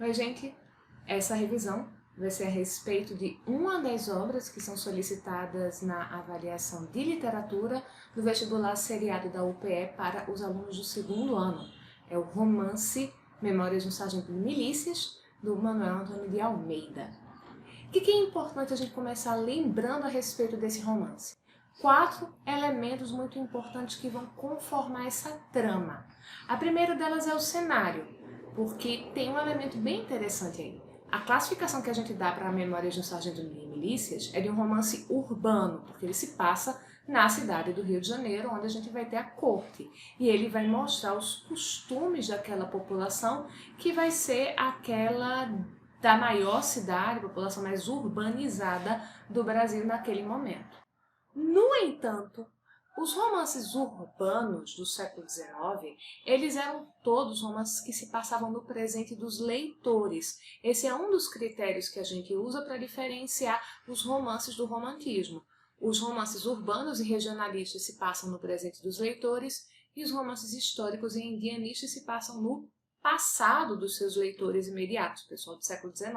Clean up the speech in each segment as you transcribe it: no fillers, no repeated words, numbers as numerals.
Oi, gente! Essa revisão vai ser a respeito de uma das obras que são solicitadas na avaliação de literatura do vestibular seriado da UPE para os alunos do segundo ano. É o romance Memórias de um Sargento de Milícias, do Manuel Antônio de Almeida. O que é importante a gente começar lembrando a respeito desse romance? 4 elementos muito importantes que vão conformar essa trama. A primeira delas é o cenário, porque tem um elemento bem interessante aí. A classificação que a gente dá para a Memória de um Sargento de Milícias é de um romance urbano, porque ele se passa na cidade do Rio de Janeiro, onde a gente vai ter a corte. E ele vai mostrar os costumes daquela população, que vai ser aquela da maior cidade, população mais urbanizada do Brasil naquele momento. No entanto, os romances urbanos do século XIX, eles eram todos romances que se passavam no presente dos leitores. Esse é um dos critérios que a gente usa para diferenciar os romances do romantismo. Os romances urbanos e regionalistas se passam no presente dos leitores e os romances históricos e indianistas se passam no passado dos seus leitores imediatos, pessoal do século XIX.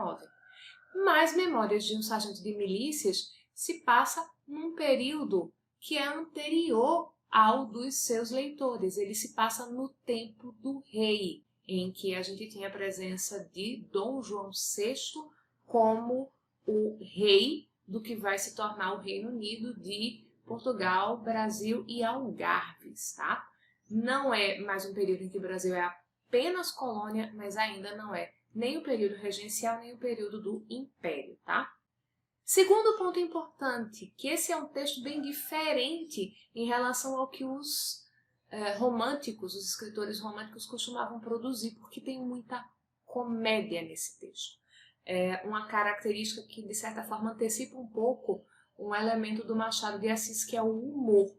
Mas Memórias de um Sargento de Milícias se passa num período que é anterior ao dos seus leitores. Ele se passa no tempo do rei, em que a gente tinha a presença de Dom João VI como o rei do que vai se tornar o Reino Unido de Portugal, Brasil e Algarves, tá? Não é mais um período em que o Brasil é apenas colônia, mas ainda não é nem o período regencial, nem o período do Império, tá? Segundo ponto importante, que esse é um texto bem diferente em relação ao que os românticos, os escritores românticos costumavam produzir, porque tem muita comédia nesse texto. É uma característica que, de certa forma, antecipa um pouco um elemento do Machado de Assis, que é o humor.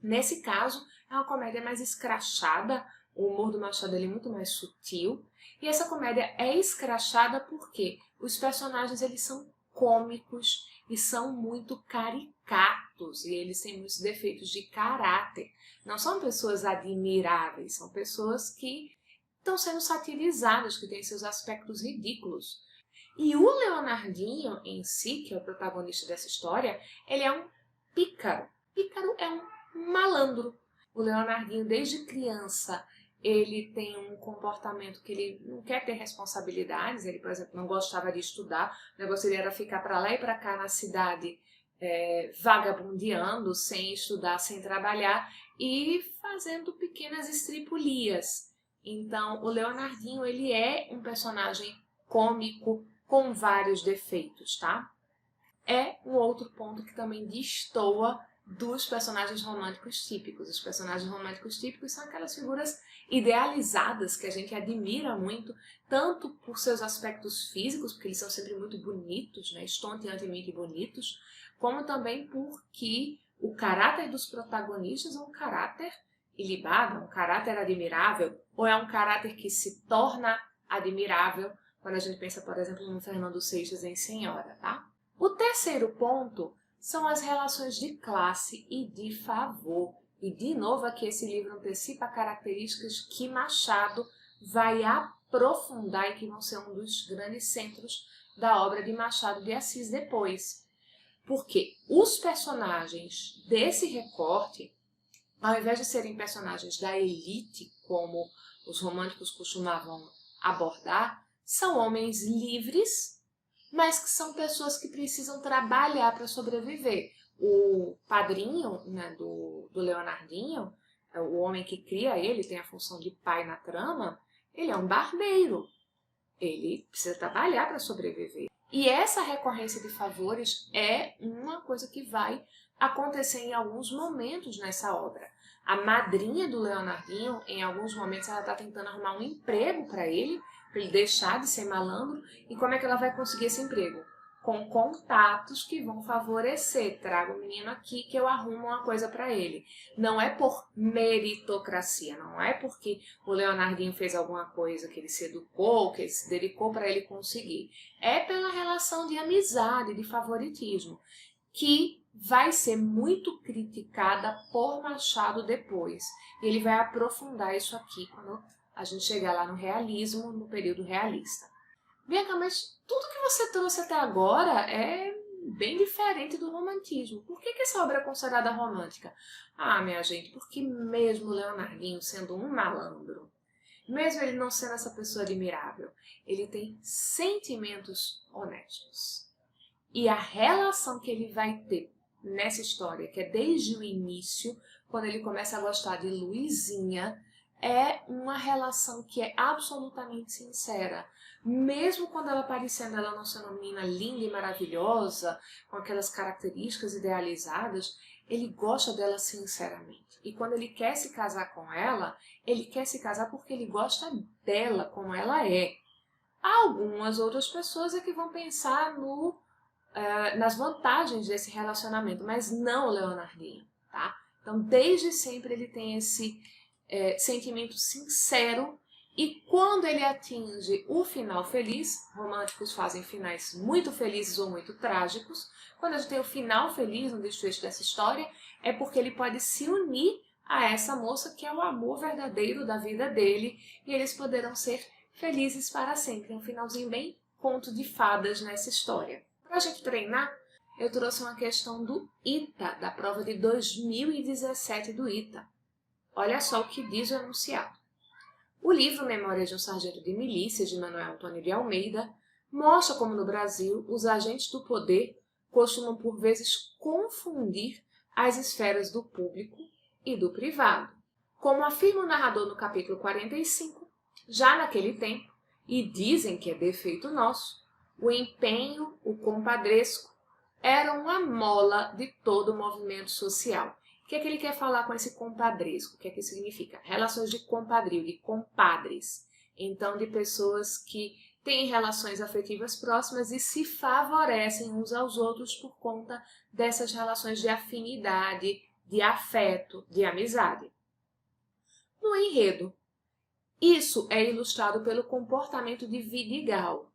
Nesse caso, é uma comédia mais escrachada, o humor do Machado é muito mais sutil, e essa comédia é escrachada porque os personagens eles são cômicos e são muito caricatos, e eles têm muitos defeitos de caráter. Não são pessoas admiráveis, são pessoas que estão sendo satirizadas, que têm seus aspectos ridículos. E o Leonardinho em si, que é o protagonista dessa história, ele é um pícaro. Pícaro é um malandro. O Leonardinho, desde criança, ele tem um comportamento que ele não quer ter responsabilidades. Ele, por exemplo, não gostava de estudar. O negócio dele era ficar para lá e para cá na cidade, vagabundeando, sem estudar, sem trabalhar e fazendo pequenas estripulias. Então, o Leonardinho, ele é um personagem cômico com vários defeitos, tá? É um outro ponto que também destoa dos personagens românticos típicos. Os personagens românticos típicos são aquelas figuras idealizadas que a gente admira muito, tanto por seus aspectos físicos, porque eles são sempre muito bonitos, né, estonteantemente bonitos, como também porque o caráter dos protagonistas é um caráter ilibado, é um caráter admirável, ou é um caráter que se torna admirável quando a gente pensa, por exemplo, no Fernando Seixas em Senhora, tá? O terceiro ponto são as relações de classe e de favor. E, de novo, aqui esse livro antecipa características que Machado vai aprofundar e que vão ser um dos grandes centros da obra de Machado de Assis depois. Porque os personagens desse recorte, ao invés de serem personagens da elite, como os românticos costumavam abordar, são homens livres, mas que são pessoas que precisam trabalhar para sobreviver. O padrinho, né, do Leonardinho, o homem que cria ele, tem a função de pai na trama, ele é um barbeiro. Ele precisa trabalhar para sobreviver. E essa recorrência de favores é uma coisa que vai acontecer em alguns momentos nessa obra. A madrinha do Leonardinho, em alguns momentos, ela está tentando arrumar um emprego para ele deixar de ser malandro. E como é que ela vai conseguir esse emprego? Com contatos que vão favorecer. Traga o menino aqui que eu arrumo uma coisa para ele. Não é por meritocracia, não é porque o Leonardinho fez alguma coisa que ele se educou, que ele se dedicou para ele conseguir. É pela relação de amizade, de favoritismo, que vai ser muito criticada por Machado depois. E ele vai aprofundar isso aqui quando a gente chegar lá no realismo, no período realista. Vem cá, mas tudo que você trouxe até agora é bem diferente do romantismo. Por que essa obra é considerada romântica? Ah, minha gente, porque mesmo Leonardinho sendo um malandro, mesmo ele não sendo essa pessoa admirável, ele tem sentimentos honestos. E a relação que ele vai ter nessa história, que é desde o início, quando ele começa a gostar de Luizinha, é uma relação que é absolutamente sincera. Mesmo quando ela parecendo ela não sendo uma menina linda e maravilhosa, com aquelas características idealizadas, ele gosta dela sinceramente. E quando ele quer se casar com ela, ele quer se casar porque ele gosta dela como ela é. Algumas outras pessoas é que vão pensar nas vantagens desse relacionamento, mas não o Leonardinho, tá? Então, desde sempre ele tem esse sentimento sincero, e quando ele atinge o final feliz, românticos fazem finais muito felizes ou muito trágicos, quando a gente tem o final feliz no desfecho dessa história, é porque ele pode se unir a essa moça que é o amor verdadeiro da vida dele, e eles poderão ser felizes para sempre. Um finalzinho bem conto de fadas nessa história. Para a gente treinar, eu trouxe uma questão do ITA, da prova de 2017 do ITA. Olha só o que diz o enunciado. O livro Memórias de um Sargento de Milícia, de Manuel Antônio de Almeida, mostra como no Brasil os agentes do poder costumam por vezes confundir as esferas do público e do privado. Como afirma o narrador no capítulo 45, já naquele tempo, e dizem que é defeito nosso, o empenho, o compadresco, era uma mola de todo o movimento social. O que é que ele quer falar com esse compadresco? O que é que significa? Relações de compadrio, de compadres. Então, de pessoas que têm relações afetivas próximas e se favorecem uns aos outros por conta dessas relações de afinidade, de afeto, de amizade. No enredo, isso é ilustrado pelo comportamento de Vidigal,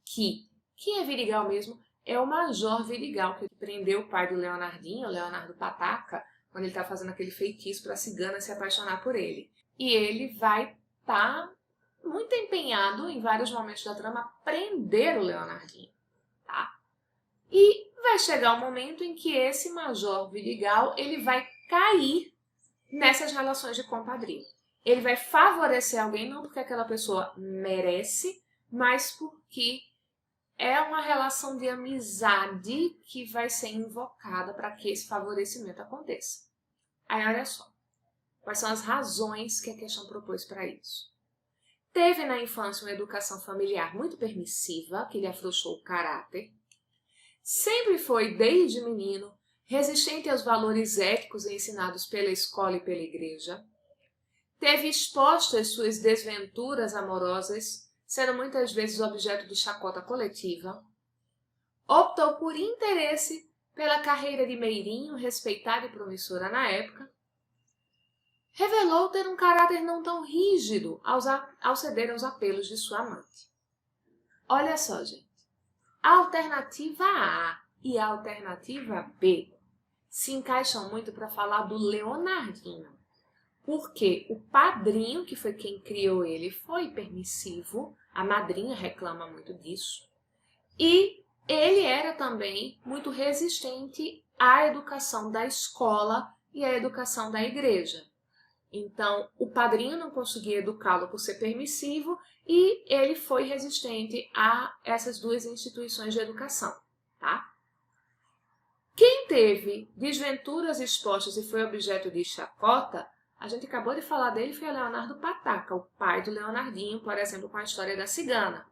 quem é Vidigal mesmo? É o Major Vidigal, que prendeu o pai do Leonardinho, o Leonardo Pataca, quando ele está fazendo aquele feitiço para a cigana se apaixonar por ele. E ele vai estar muito empenhado, em vários momentos da trama, a prender o Leonardinho, tá? E vai chegar um momento em que esse Major Vidigal, ele vai cair nessas relações de compadrio. Ele vai favorecer alguém, não porque aquela pessoa merece, mas porque é uma relação de amizade que vai ser invocada para que esse favorecimento aconteça. Aí olha só, quais são as razões que a questão propôs para isso. Teve na infância uma educação familiar muito permissiva, que lhe afrouxou o caráter. Sempre foi, desde menino, resistente aos valores éticos ensinados pela escola e pela igreja. Teve expostas suas desventuras amorosas, sendo muitas vezes objeto de chacota coletiva. Optou por interesse pela carreira de meirinho, respeitada e promissora na época. Revelou ter um caráter não tão rígido ao ceder aos apelos de sua amante. Olha só, gente. A alternativa A e a alternativa B se encaixam muito para falar do Leonardinho. Porque o padrinho, que foi quem criou ele, foi permissivo, a madrinha reclama muito disso, e ele era também muito resistente à educação da escola e à educação da igreja. Então, o padrinho não conseguia educá-lo por ser permissivo e ele foi resistente a essas duas instituições de educação, tá? Quem teve desventuras expostas e foi objeto de chacota, a gente acabou de falar dele, foi o Leonardo Pataca, o pai do Leonardinho, por exemplo, com a história da cigana.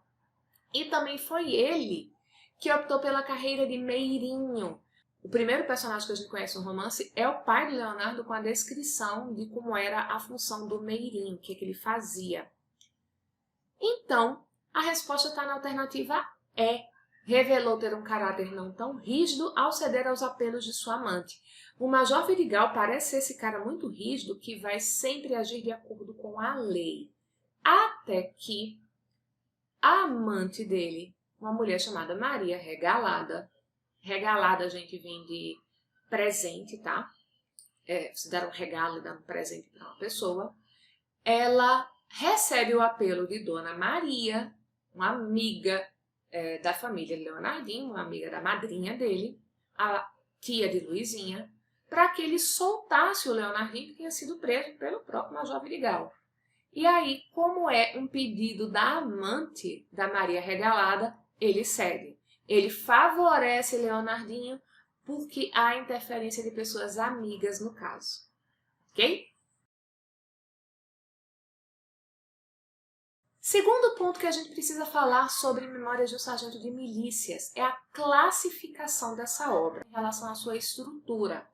E também foi ele que optou pela carreira de meirinho. O primeiro personagem que a gente conhece no romance é o pai do Leonardo, com a descrição de como era a função do meirinho, o que ele fazia. Então, a resposta está na alternativa E. Revelou ter um caráter não tão rígido ao ceder aos apelos de sua amante. O Major Vidigal parece ser esse cara muito rígido que vai sempre agir de acordo com a lei. Até que a amante dele, uma mulher chamada Maria Regalada, regalada a gente vem de presente, tá? Se dar um regalo e dar um presente para uma pessoa, ela recebe o apelo de Dona Maria uma amiga da família Leonardinho, uma amiga da madrinha dele, a tia de Luizinha, para que ele soltasse o Leonardinho, que tinha sido preso pelo próprio Major Vidigal. E aí, como é um pedido da amante da Maria Regalada, ele cede. Ele favorece Leonardinho porque há interferência de pessoas amigas no caso. Ok? Segundo ponto que a gente precisa falar sobre Memórias de um Sargento de Milícias é a classificação dessa obra em relação à sua estrutura.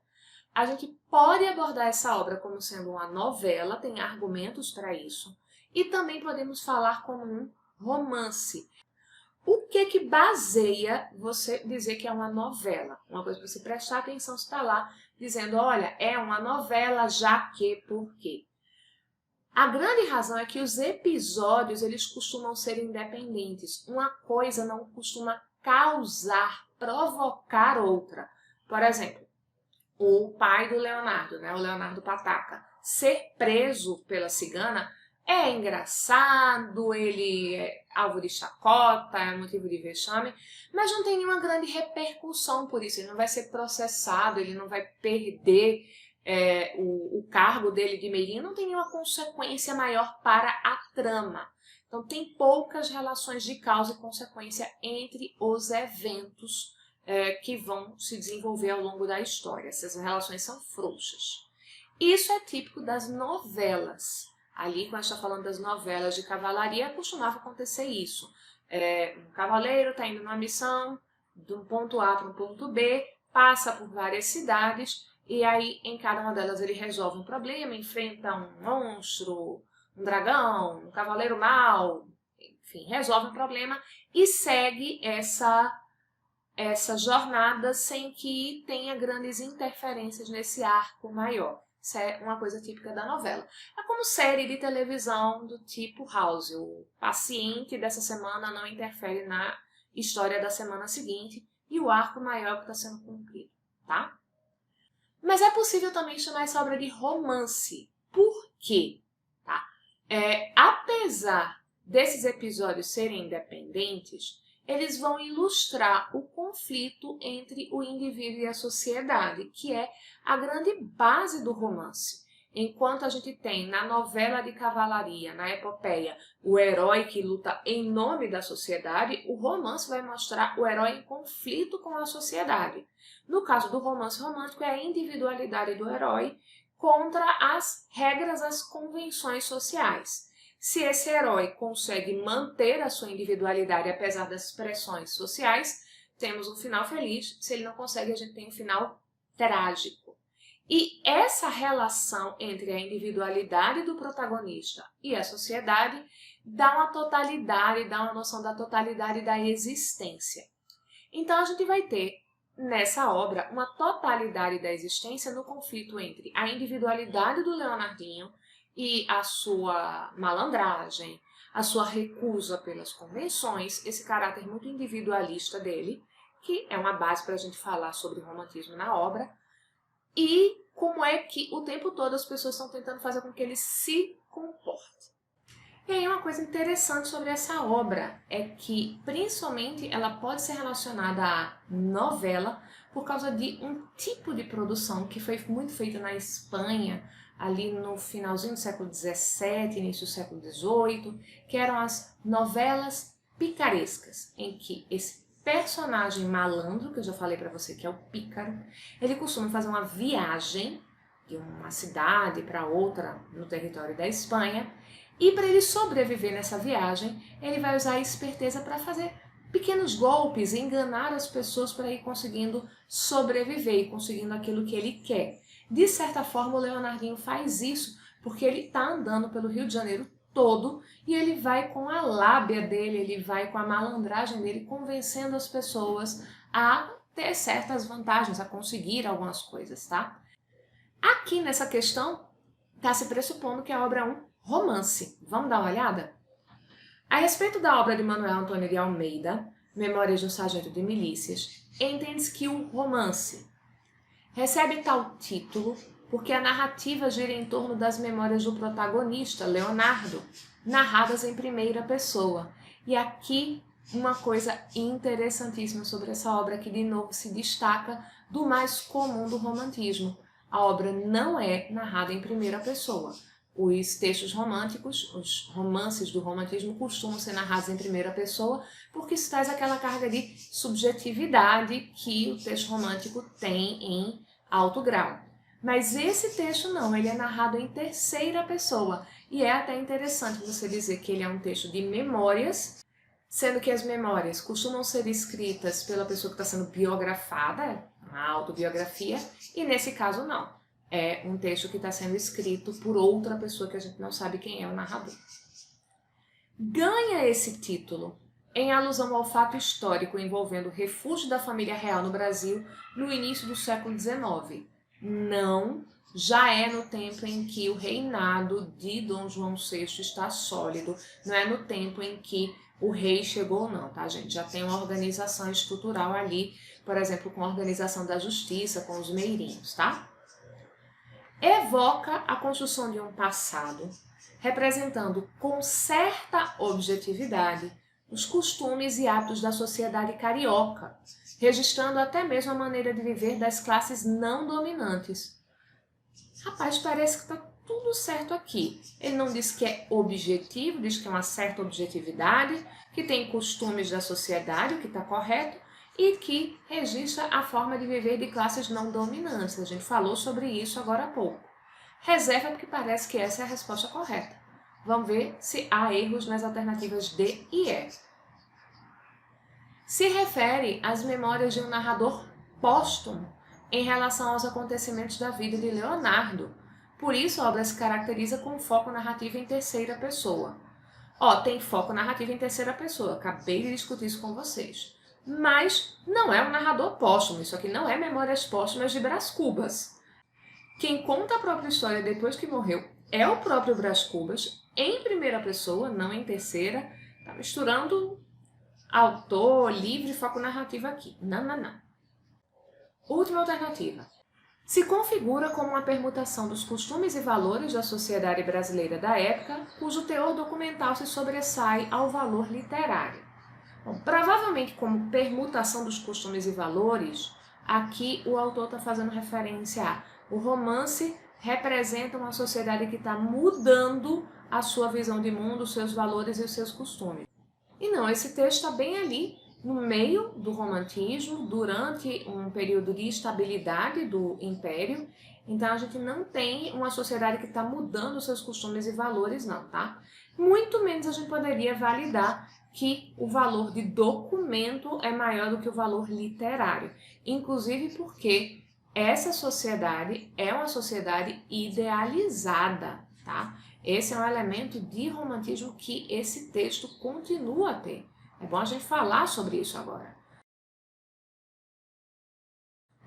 A gente pode abordar essa obra como sendo uma novela, tem argumentos para isso, e também podemos falar como um romance. O que baseia você dizer que é uma novela? Uma coisa para você prestar atenção se está lá dizendo, olha, é uma novela, já que, por quê? A grande razão é que os episódios eles costumam ser independentes. Uma coisa não costuma causar, provocar outra. Por exemplo, o pai do Leonardo, né, o Leonardo Pataca, ser preso pela cigana é engraçado, ele é alvo de chacota, é motivo de vexame, mas não tem nenhuma grande repercussão por isso. Ele não vai ser processado, ele não vai perder o cargo dele de meirinho, não tem nenhuma consequência maior para a trama. Então tem poucas relações de causa e consequência entre os eventos que vão se desenvolver ao longo da história. Essas relações são frouxas. Isso é típico das novelas. Ali, quando a gente está falando das novelas de cavalaria, costumava acontecer isso. Um cavaleiro está indo numa missão, de um ponto A para um ponto B, passa por várias cidades, e aí em cada uma delas ele resolve um problema, enfrenta um monstro, um dragão, um cavaleiro mau, enfim, resolve um problema e segue essa jornada sem que tenha grandes interferências nesse arco maior. Isso é uma coisa típica da novela. É como série de televisão do tipo House. O paciente dessa semana não interfere na história da semana seguinte e o arco maior que está sendo cumprido, tá? Mas é possível também chamar essa obra de romance. Por quê? Tá? Apesar desses episódios serem independentes, eles vão ilustrar o conflito entre o indivíduo e a sociedade, que é a grande base do romance. Enquanto a gente tem na novela de cavalaria, na epopeia, o herói que luta em nome da sociedade, o romance vai mostrar o herói em conflito com a sociedade. No caso do romance romântico, é a individualidade do herói contra as regras, as convenções sociais. Se esse herói consegue manter a sua individualidade apesar das pressões sociais, temos um final feliz. Se ele não consegue, a gente tem um final trágico. E essa relação entre a individualidade do protagonista e a sociedade dá uma totalidade, dá uma noção da totalidade da existência. Então a gente vai ter nessa obra uma totalidade da existência no conflito entre a individualidade do Leonardinho e a sua malandragem, a sua recusa pelas convenções, esse caráter muito individualista dele, que é uma base para a gente falar sobre romantismo na obra, e como é que o tempo todo as pessoas estão tentando fazer com que ele se comporte. E aí uma coisa interessante sobre essa obra é que, principalmente, ela pode ser relacionada à novela por causa de um tipo de produção que foi muito feita na Espanha, ali no finalzinho do século XVII, início do século XVIII, que eram as novelas picarescas, em que esse personagem malandro, que eu já falei para você que é o pícaro, ele costuma fazer uma viagem de uma cidade para outra no território da Espanha, e para ele sobreviver nessa viagem, ele vai usar a esperteza para fazer pequenos golpes, enganar as pessoas para ir conseguindo sobreviver e conseguindo aquilo que ele quer. De certa forma, o Leonardinho faz isso porque ele está andando pelo Rio de Janeiro todo e ele vai com a lábia dele, ele vai com a malandragem dele, convencendo as pessoas a ter certas vantagens, a conseguir algumas coisas, tá? Aqui nessa questão, está se pressupondo que a obra é um romance. Vamos dar uma olhada? A respeito da obra de Manuel Antônio de Almeida, Memórias de um Sargento de Milícias, entende-se que o romance recebe tal título porque a narrativa gira em torno das memórias do protagonista, Leonardo, narradas em primeira pessoa. E aqui uma coisa interessantíssima sobre essa obra que de novo se destaca do mais comum do romantismo. A obra não é narrada em primeira pessoa. Os textos românticos, os romances do romantismo costumam ser narrados em primeira pessoa porque isso traz aquela carga de subjetividade que o texto romântico tem em alto grau. Mas esse texto não, ele é narrado em terceira pessoa. E é até interessante você dizer que ele é um texto de memórias, sendo que as memórias costumam ser escritas pela pessoa que está sendo biografada, uma autobiografia, e nesse caso não. É um texto que está sendo escrito por outra pessoa que a gente não sabe quem é o narrador. Ganha esse título em alusão ao fato histórico envolvendo o refúgio da família real no Brasil no início do século XIX. Não, já é no tempo em que o reinado de Dom João VI está sólido, não é no tempo em que o rei chegou não, tá gente? Já tem uma organização estrutural ali, por exemplo, com a organização da justiça, com os meirinhos, tá? Evoca a construção de um passado, representando com certa objetividade os costumes e hábitos da sociedade carioca, registrando até mesmo a maneira de viver das classes não dominantes. Rapaz, parece que está tudo certo aqui. Ele não diz que é objetivo, diz que é uma certa objetividade, que tem costumes da sociedade, o que está correto, e que registra a forma de viver de classes não dominantes. A gente falou sobre isso agora há pouco. Reserva porque parece que essa é a resposta correta. Vamos ver se há erros nas alternativas D e E. Se refere às memórias de um narrador póstumo em relação aos acontecimentos da vida de Leonardo. Por isso, a obra se caracteriza com foco narrativo em terceira pessoa. Tem foco narrativo em terceira pessoa. Acabei de discutir isso com vocês. Mas não é um narrador póstumo. Isso aqui não é Memórias Póstumas de Brás Cubas. Quem conta a própria história depois que morreu é o próprio Brás Cubas, em primeira pessoa, não em terceira. Tá misturando autor, livro e foco narrativo aqui. Não. Última alternativa. Se configura como uma permutação dos costumes e valores da sociedade brasileira da época, cujo teor documental se sobressai ao valor literário. Bom, provavelmente como permutação dos costumes e valores, aqui o autor está fazendo referência a o romance representa uma sociedade que está mudando a sua visão de mundo, os seus valores e os seus costumes. E não, esse texto está bem ali, no meio do romantismo, durante um período de estabilidade do Império. Então a gente não tem uma sociedade que está mudando os seus costumes e valores, não, tá? Muito menos a gente poderia validar que o valor de documento é maior do que o valor literário. Inclusive porque essa sociedade é uma sociedade idealizada, tá? Esse é um elemento de romantismo que esse texto continua a ter. É bom a gente falar sobre isso agora.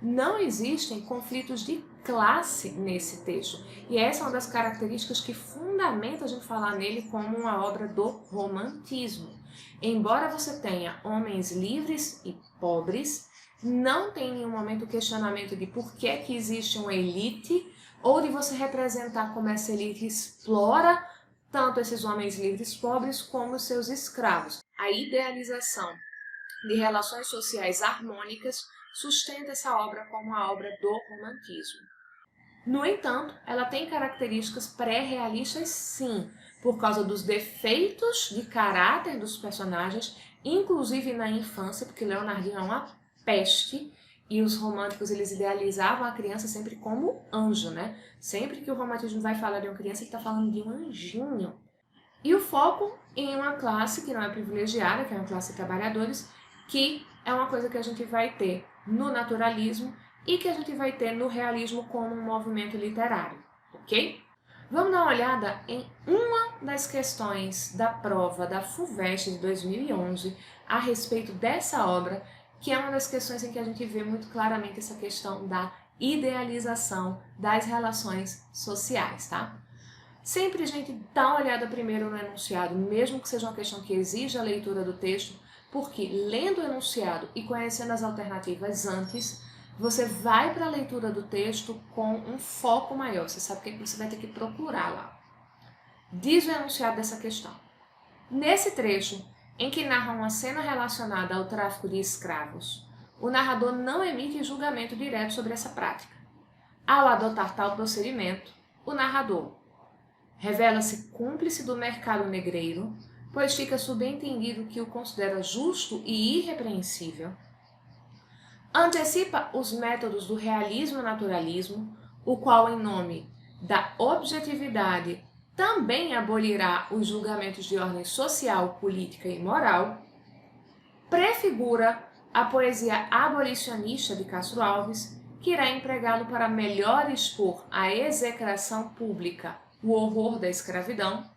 Não existem conflitos de classe nesse texto. E essa é uma das características que fundamenta a gente falar nele como uma obra do romantismo. Embora você tenha homens livres e pobres, não tem em nenhum momento o questionamento de por que existe uma elite ou de você representar como essa elite explora tanto esses homens livres pobres como os seus escravos. A idealização de relações sociais harmônicas sustenta essa obra como uma obra do romantismo. No entanto, ela tem características pré-realistas sim, por causa dos defeitos de caráter dos personagens, inclusive na infância, porque Leonardinho é uma peste, e os românticos eles idealizavam a criança sempre como anjo, né? Sempre que o romantismo vai falar de uma criança, ele está falando de um anjinho. E o foco em uma classe que não é privilegiada, que é uma classe de trabalhadores, que é uma coisa que a gente vai ter no naturalismo e que a gente vai ter no realismo como um movimento literário, ok? Vamos dar uma olhada em uma das questões da prova da FUVEST de 2011 a respeito dessa obra, que é uma das questões em que a gente vê muito claramente essa questão da idealização das relações sociais, tá? Sempre a gente dá uma olhada primeiro no enunciado, mesmo que seja uma questão que exija a leitura do texto, porque lendo o enunciado e conhecendo as alternativas antes, você vai para a leitura do texto com um foco maior. Você sabe o que você vai ter que procurar lá. Diz o enunciado dessa questão. Nesse trecho, em que narra uma cena relacionada ao tráfico de escravos, o narrador não emite julgamento direto sobre essa prática. Ao adotar tal procedimento, o narrador revela-se cúmplice do mercado negreiro, pois fica subentendido que o considera justo e irrepreensível. Antecipa os métodos do realismo-naturalismo, o qual, em nome da objetividade, também abolirá os julgamentos de ordem social, política e moral. Prefigura a poesia abolicionista de Castro Alves, que irá empregá-lo para melhor expor a execração pública, o horror da escravidão.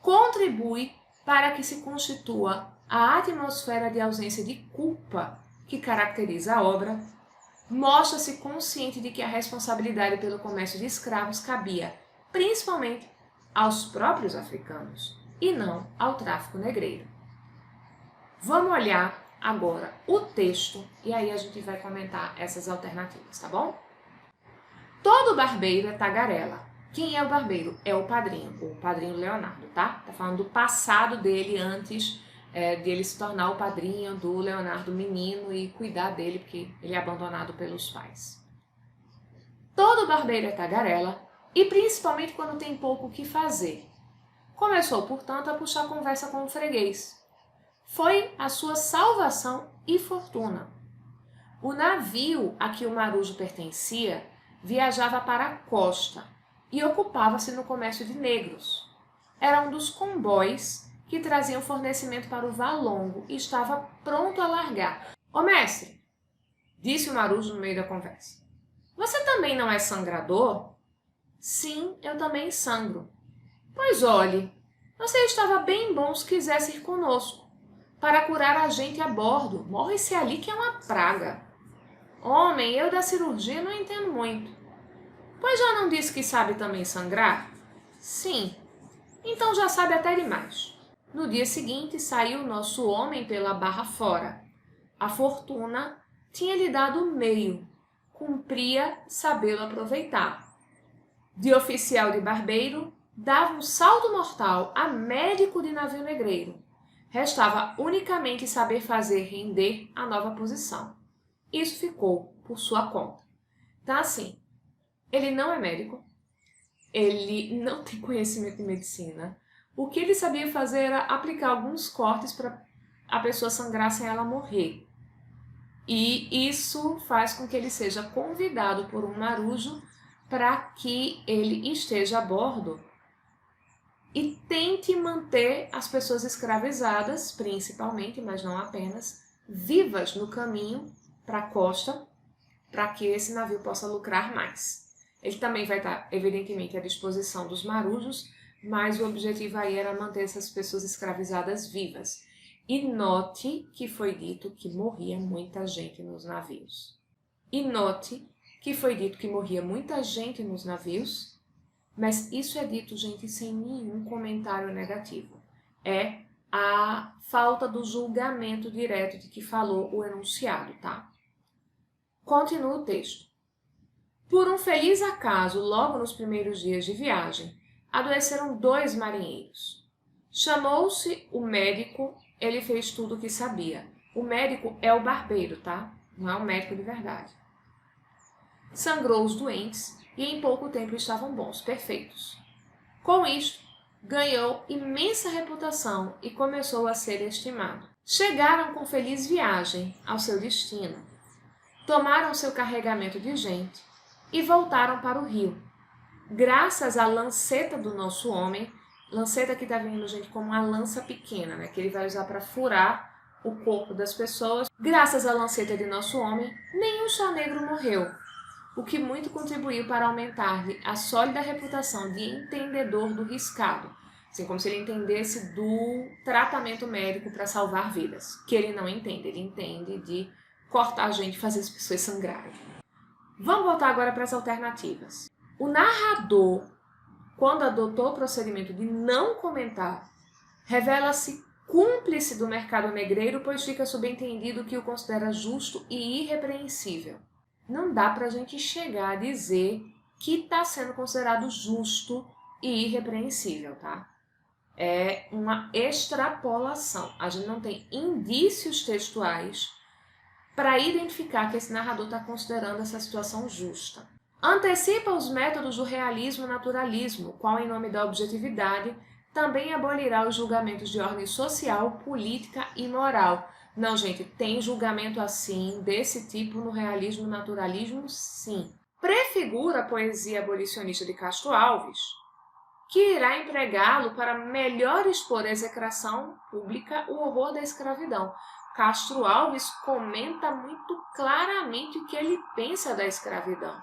Contribui para que se constitua a atmosfera de ausência de culpa que caracteriza a obra. Mostra-se consciente de que a responsabilidade pelo comércio de escravos cabia, principalmente, aos próprios africanos e não ao tráfico negreiro. Vamos olhar agora o texto e aí a gente vai comentar essas alternativas, tá bom? Todo barbeiro é tagarela. Quem é o barbeiro? É o padrinho Leonardo, tá? Tá falando do passado dele antes de ele se tornar o padrinho do Leonardo menino e cuidar dele, porque ele é abandonado pelos pais. Todo barbeiro é tagarela, e principalmente quando tem pouco o que fazer. Começou, portanto, a puxar conversa com o freguês. Foi a sua salvação e fortuna. O navio a que o marujo pertencia viajava para a costa e ocupava-se no comércio de negros. Era um dos comboios que traziam fornecimento para o Valongo e estava pronto a largar. "Ô mestre", disse o marujo no meio da conversa, "você também não é sangrador?" "Sim, eu também sangro." "Pois olhe, você estava bem bom se quisesse ir conosco, para curar a gente a bordo. Morre-se ali que é uma praga." "Homem, eu da cirurgia não entendo muito." "Pois já não disse que sabe também sangrar?" "Sim, então já sabe até demais." No dia seguinte, saiu nosso homem pela barra fora. A fortuna tinha-lhe dado meio, cumpria sabê-lo aproveitar. De oficial de barbeiro, dava um salto mortal a médico de navio negreiro. Restava unicamente saber fazer render a nova posição. Isso ficou por sua conta. Então, assim, ele não é médico, ele não tem conhecimento de medicina. O que ele sabia fazer era aplicar alguns cortes para a pessoa sangrar sem ela morrer. E isso faz com que ele seja convidado por um marujo para que ele esteja a bordo e tente manter as pessoas escravizadas, principalmente, mas não apenas, vivas no caminho para a costa, para que esse navio possa lucrar mais. Ele também vai estar, evidentemente, à disposição dos marujos, mas o objetivo aí era manter essas pessoas escravizadas vivas. E note que foi dito que morria muita gente nos navios. E note que foi dito que morria muita gente nos navios, mas isso é dito, gente, sem nenhum comentário negativo. É a falta do julgamento direto de que falou o enunciado, tá? Continua o texto. Por um feliz acaso, logo nos primeiros dias de viagem, adoeceram 2 marinheiros. Chamou-se o médico, ele fez tudo o que sabia. O médico é o barbeiro, tá? Não é um médico de verdade. Sangrou os doentes e em pouco tempo estavam bons, perfeitos. Com isto, ganhou imensa reputação e começou a ser estimado. Chegaram com feliz viagem ao seu destino. Tomaram seu carregamento de gente e voltaram para o rio. Graças à lanceta do nosso homem, lanceta que está vindo, gente, como uma lança pequena, né, que ele vai usar para furar o corpo das pessoas. Graças à lanceta de nosso homem, nenhum só negro morreu, o que muito contribuiu para aumentar-lhe a sólida reputação de entendedor do riscado, assim como se ele entendesse do tratamento médico para salvar vidas, que ele não entende, ele entende de cortar a gente e fazer as pessoas sangrarem. Vamos voltar agora para as alternativas. O narrador, quando adotou o procedimento de não comentar, revela-se cúmplice do mercado negreiro, pois fica subentendido que o considera justo e irrepreensível. Não dá para a gente chegar a dizer que está sendo considerado justo e irrepreensível, tá? É uma extrapolação. A gente não tem indícios textuais para identificar que esse narrador está considerando essa situação justa. Antecipa os métodos do realismo e naturalismo, qual, em nome da objetividade, também abolirá os julgamentos de ordem social, política e moral. Não, gente, tem julgamento assim, desse tipo, no realismo e naturalismo, sim. Prefigura a poesia abolicionista de Castro Alves, que irá empregá-lo para melhor expor a execração pública o horror da escravidão. Castro Alves comenta muito claramente o que ele pensa da escravidão.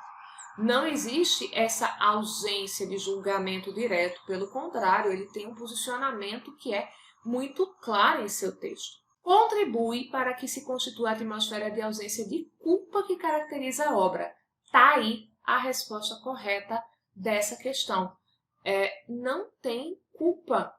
Não existe essa ausência de julgamento direto, pelo contrário, ele tem um posicionamento que é muito claro em seu texto. Contribui para que se constitua a atmosfera de ausência de culpa que caracteriza a obra. Está aí a resposta correta dessa questão. Não tem culpa.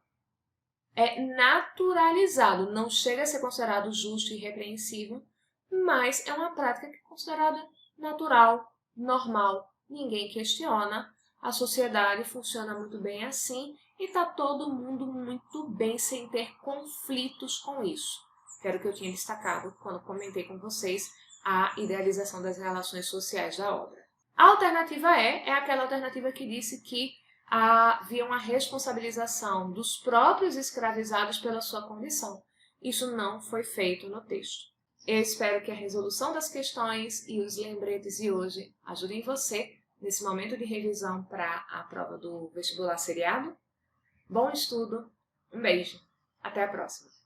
É naturalizado, não chega a ser considerado justo e irrepreensível, mas é uma prática que é considerada natural, normal, ninguém questiona, a sociedade funciona muito bem assim e está todo mundo muito bem sem ter conflitos com isso. Era o que eu tinha destacado quando comentei com vocês a idealização das relações sociais da obra. A alternativa é aquela alternativa que disse que havia uma responsabilização dos próprios escravizados pela sua condição. Isso não foi feito no texto. Eu espero que a resolução das questões e os lembretes de hoje ajudem você nesse momento de revisão para a prova do vestibular seriado. Bom estudo, um beijo, até a próxima!